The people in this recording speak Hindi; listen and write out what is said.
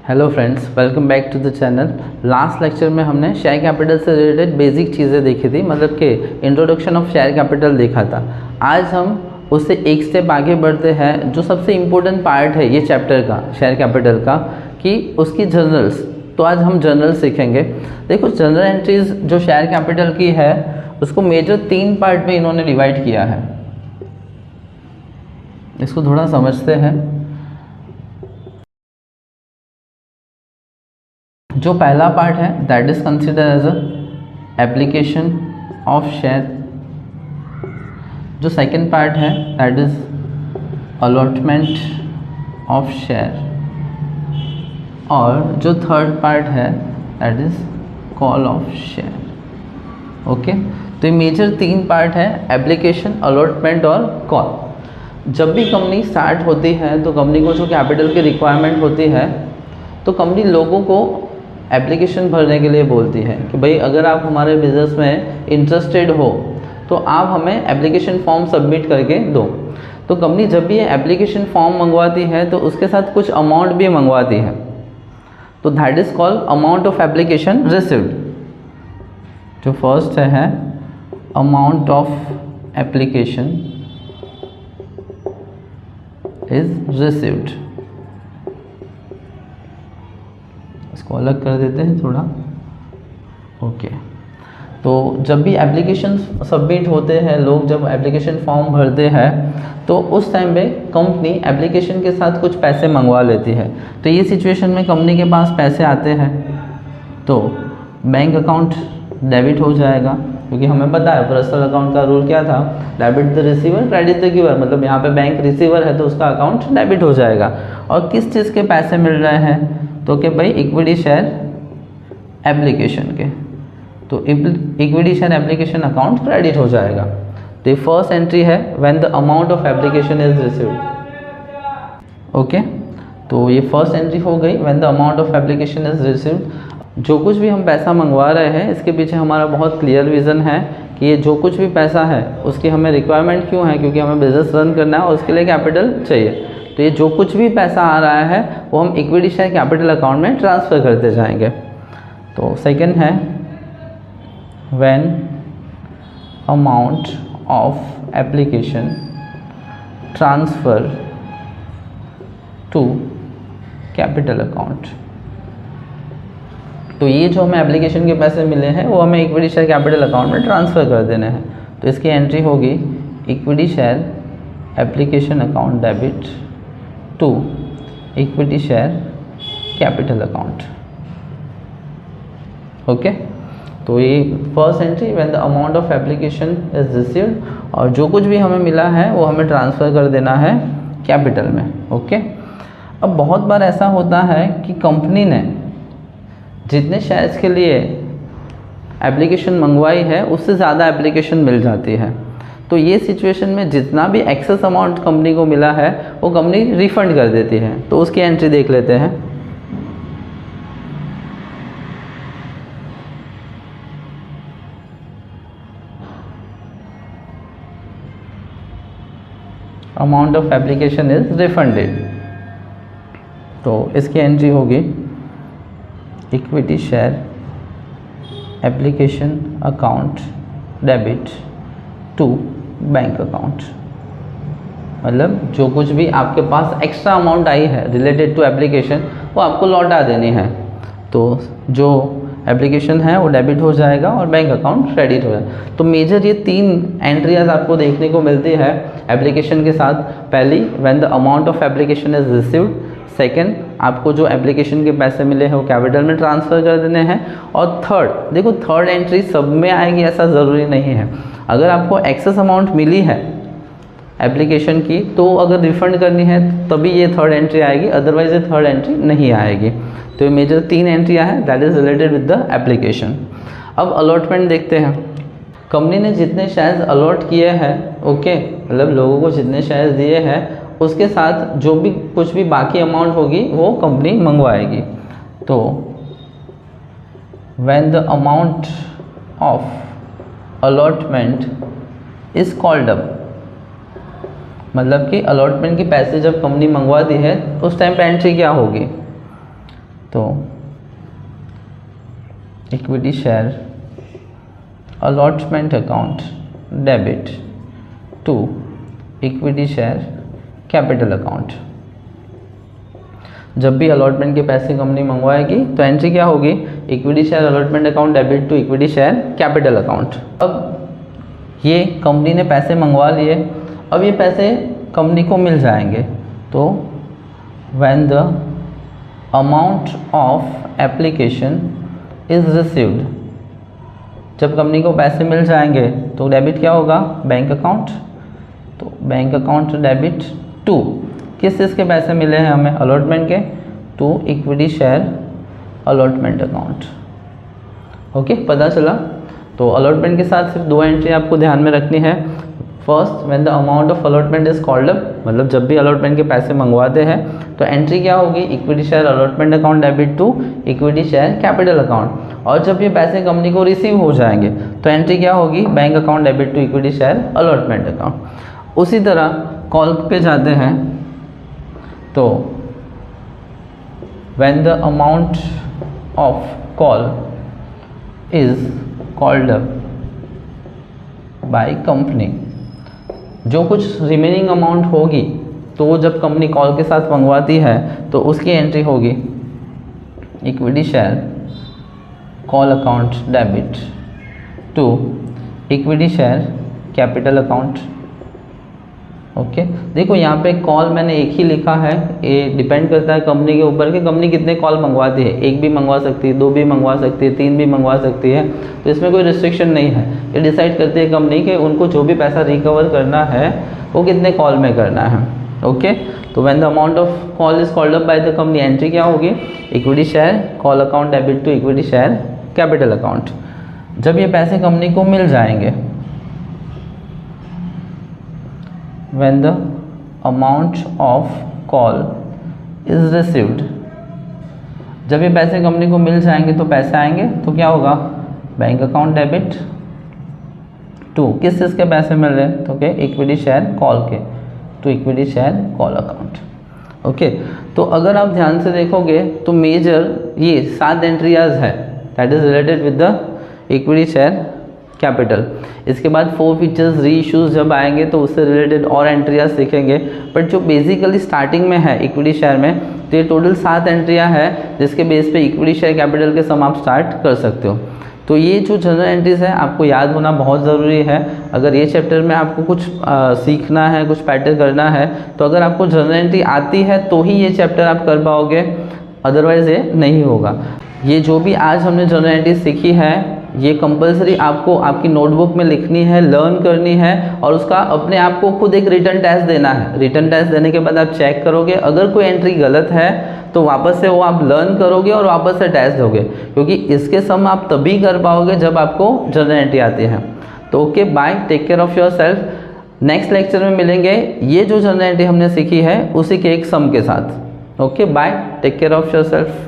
Hello friends, welcome back to the channel. Last lecture में हमने शेयर कैपिटल से रिलेटेड बेसिक चीज़ें देखी थी, मतलब कि इंट्रोडक्शन ऑफ शेयर कैपिटल देखा था। आज हम उससे एक स्टेप आगे बढ़ते हैं। जो सबसे इम्पोर्टेंट पार्ट है ये चैप्टर का, शेयर कैपिटल का, कि उसकी जर्नल्स। तो आज हम जर्नल सीखेंगे। देखो, जर्नल एंट्रीज जो शेयर कैपिटल की है उसको मेजर 3 पार्ट में इन्होंने डिवाइड किया है। इसको थोड़ा समझते हैं। जो पहला पार्ट है that is consider as a application of share. जो सेकंड पार्ट है that is allotment of share. और जो थर्ड पार्ट है that is call of share. Okay, तो ये मेजर 3 पार्ट है, एप्लीकेशन, अलॉटमेंट और कॉल। जब भी कंपनी स्टार्ट होती है तो कंपनी को जो कैपिटल की रिक्वायरमेंट होती है तो कंपनी लोगों को एप्लीकेशन भरने के लिए बोलती है कि भाई अगर आप हमारे बिज़नेस में इंटरेस्टेड हो तो आप हमें एप्लीकेशन फॉर्म सबमिट करके दो। तो कंपनी जब भी ये एप्लीकेशन फॉर्म मंगवाती है तो उसके साथ कुछ अमाउंट भी मंगवाती है, तो that is called amount of application received. जो फर्स्ट है amount of application is received. इसको अलग कर देते हैं थोड़ा। ओके, तो जब भी एप्लीकेशन सबमिट होते हैं, लोग जब एप्लीकेशन फॉर्म भरते हैं तो उस टाइम पे कंपनी एप्लीकेशन के साथ कुछ पैसे मंगवा लेती है। तो ये सिचुएशन में कंपनी के पास पैसे आते हैं तो बैंक अकाउंट डेबिट हो जाएगा, क्योंकि हमें पता है पर्सनल अकाउंट का रूल क्या था, debit the receiver credit the giver. मतलब यहाँ पे बैंक रिसीवर है तो उसका अकाउंट डेबिट हो जाएगा। और किस चीज़ के पैसे मिल रहे हैं तो कि भाई इक्विटी शेयर एप्लीकेशन के, तो equity share application account credit हो जाएगा। तो फर्स्ट एंट्री है when the amount of application is received. Okay, तो ये फर्स्ट एंट्री हो गई when the amount of application is received. जो कुछ भी हम पैसा मंगवा रहे हैं इसके पीछे हमारा बहुत क्लियर विज़न है कि ये जो कुछ भी पैसा है उसकी हमें रिक्वायरमेंट क्यों है, क्योंकि हमें बिजनेस रन करना है और उसके लिए कैपिटल चाहिए। तो ये जो कुछ भी पैसा आ रहा है वो हम इक्विटी शेयर कैपिटल अकाउंट में ट्रांसफ़र करते जाएंगे। तो सेकंड है when amount of application transfer to capital account. तो ये जो हमें एप्लीकेशन के पैसे मिले हैं वो हमें इक्विटी शेयर कैपिटल अकाउंट में ट्रांसफ़र कर देने हैं। तो इसकी एंट्री होगी equity share application account debit to equity share capital account. Okay, तो ये first entry when the amount of application is received, और जो कुछ भी हमें मिला है वो हमें ट्रांसफ़र कर देना है कैपिटल में। ओके, अब बहुत बार ऐसा होता है कि कंपनी ने जितने शेयर्स के लिए एप्लीकेशन मंगवाई है उससे ज़्यादा एप्लीकेशन मिल जाती है। तो ये सिचुएशन में जितना भी एक्सेस अमाउंट कंपनी को मिला है वो कंपनी रिफंड कर देती है। तो उसकी एंट्री देख लेते हैं। Amount of application is refunded, तो इसकी एंट्री होगी equity share application account debit to bank account. मतलब जो कुछ भी आपके पास एक्स्ट्रा अमाउंट आई है रिलेटेड टू एप्लीकेशन वो आपको लौटा देनी है। तो जो एप्लीकेशन है वो डेबिट हो जाएगा और बैंक अकाउंट क्रेडिट हो जाएगा। तो मेजर ये 3 एंट्रीज आपको देखने को मिलती है एप्लीकेशन के साथ। पहली when the amount of application is received, second आपको जो एप्लीकेशन के पैसे मिले हैं वो कैपिटल में ट्रांसफ़र कर देने हैं, और थर्ड, देखो थर्ड एंट्री सब में आएगी ऐसा ज़रूरी नहीं है। अगर आपको एक्सेस अमाउंट मिली है एप्लीकेशन की तो अगर रिफ़ंड करनी है तभी ये थर्ड एंट्री आएगी, अदरवाइज ये थर्ड एंट्री नहीं आएगी। तो ये मेजर 3 एंट्रियाँ हैं that is related with the application. अब अलॉटमेंट देखते हैं। कंपनी ने जितने शेयर्स अलॉट किए हैं, ओके, मतलब लोगों को जितने शेयर्स दिए हैं उसके साथ जो भी कुछ भी बाकी अमाउंट होगी वो कंपनी मंगवाएगी। तो when the amount of allotment is called up, मतलब कि अलॉटमेंट के पैसे जब कंपनी मंगवाती है उस टाइम पे एंट्री क्या होगी, तो equity share allotment account debit to equity share capital account. जब भी अलॉटमेंट के पैसे कंपनी मंगवाएगी तो एंट्री क्या होगी, equity share allotment account debit to equity share capital account. अब ये कंपनी ने पैसे मंगवा लिए, अब ये पैसे कंपनी को मिल जाएंगे, तो when the amount of application is received, जब कंपनी को पैसे मिल जाएंगे तो डेबिट क्या होगा, बैंक अकाउंट। तो बैंक अकाउंट डेबिट टू किस चीज़ के पैसे मिले हैं हमें, अलॉटमेंट के, to equity share allotment account. Okay, पता चला। तो अलॉटमेंट के साथ सिर्फ 2 एंट्री आपको ध्यान में रखनी है। First, when the amount of allotment is called up, मतलब जब भी अलॉटमेंट के पैसे मंगवाते हैं तो एंट्री क्या होगी, equity share allotment account debit to equity share capital account. और जब ये पैसे कंपनी को रिसीव हो जाएंगे तो एंट्री क्या होगी, bank account debit to equity share allotment account. उसी तरह कॉल पे जाते हैं, तो when the amount of call is called up by company, जो कुछ रिमेनिंग अमाउंट होगी तो जब कंपनी कॉल के साथ मंगवाती है तो उसकी एंट्री होगी equity share call account debit to equity share capital account. Okay, देखो यहाँ पे कॉल मैंने एक ही लिखा है, ये डिपेंड करता है कंपनी के ऊपर कि कंपनी कितने कॉल मंगवाती है, 1 भी मंगवा सकती है, 2 भी मंगवा सकती है, 3 भी मंगवा सकती है, तो इसमें कोई रिस्ट्रिक्शन नहीं है। ये डिसाइड करती है कंपनी कि उनको जो भी पैसा रिकवर करना है वो कितने कॉल में करना है। ओके, तो when the amount of call is called up by the company, entry क्या होगी, equity share call account debit to equity share capital account. जब ये पैसे कंपनी को मिल जाएंगे, when the amount of call is received, जब ये पैसे कंपनी को मिल जाएंगे तो पैसे आएंगे तो क्या होगा, बैंक अकाउंट डेबिट टू किस चीज़ के पैसे मिल रहे हैं, तो क्या, इक्विटी शेयर कॉल के, to equity share call account. Okay, तो अगर आप ध्यान से देखोगे तो मेजर ये 7 एंट्रियाज है that is related with the equity share capital. इसके बाद 4 फीचर्स री इश्यूज जब आएंगे तो उससे रिलेटेड और एंट्रियाज सीखेंगे, बट जो बेसिकली स्टार्टिंग में है इक्विटी शेयर में, तो ये टोटल 7 एंट्रियाँ हैं जिसके बेस पे इक्विटी शेयर कैपिटल के सम आप स्टार्ट कर सकते हो। तो ये जो जनरल एंट्रीज है आपको याद होना बहुत ज़रूरी है। अगर ये चैप्टर में आपको कुछ सीखना है, कुछ पैटर्न करना है, तो अगर आपको जनरल एंट्री आती है तो ही ये चैप्टर आप कर पाओगे, अदरवाइज ये नहीं होगा। ये जो भी आज हमने जनरल एंट्री सीखी है ये कंपलसरी आपको आपकी नोटबुक में लिखनी है, लर्न करनी है, और उसका अपने आप को खुद एक रिटर्न टेस्ट देना है। रिटर्न टेस्ट देने के बाद आप चेक करोगे, अगर कोई एंट्री गलत है तो वापस से वो आप लर्न करोगे और वापस से टेस्ट दोगे, क्योंकि इसके सम आप तभी कर पाओगे जब आपको जनरल एंट्री आती है। तो okay, bye, take care of yourself. Next lecture में मिलेंगे ये जो जनरल एंट्री हमने सीखी है उसी के एक सम के साथ। Okay, bye, take care of your self.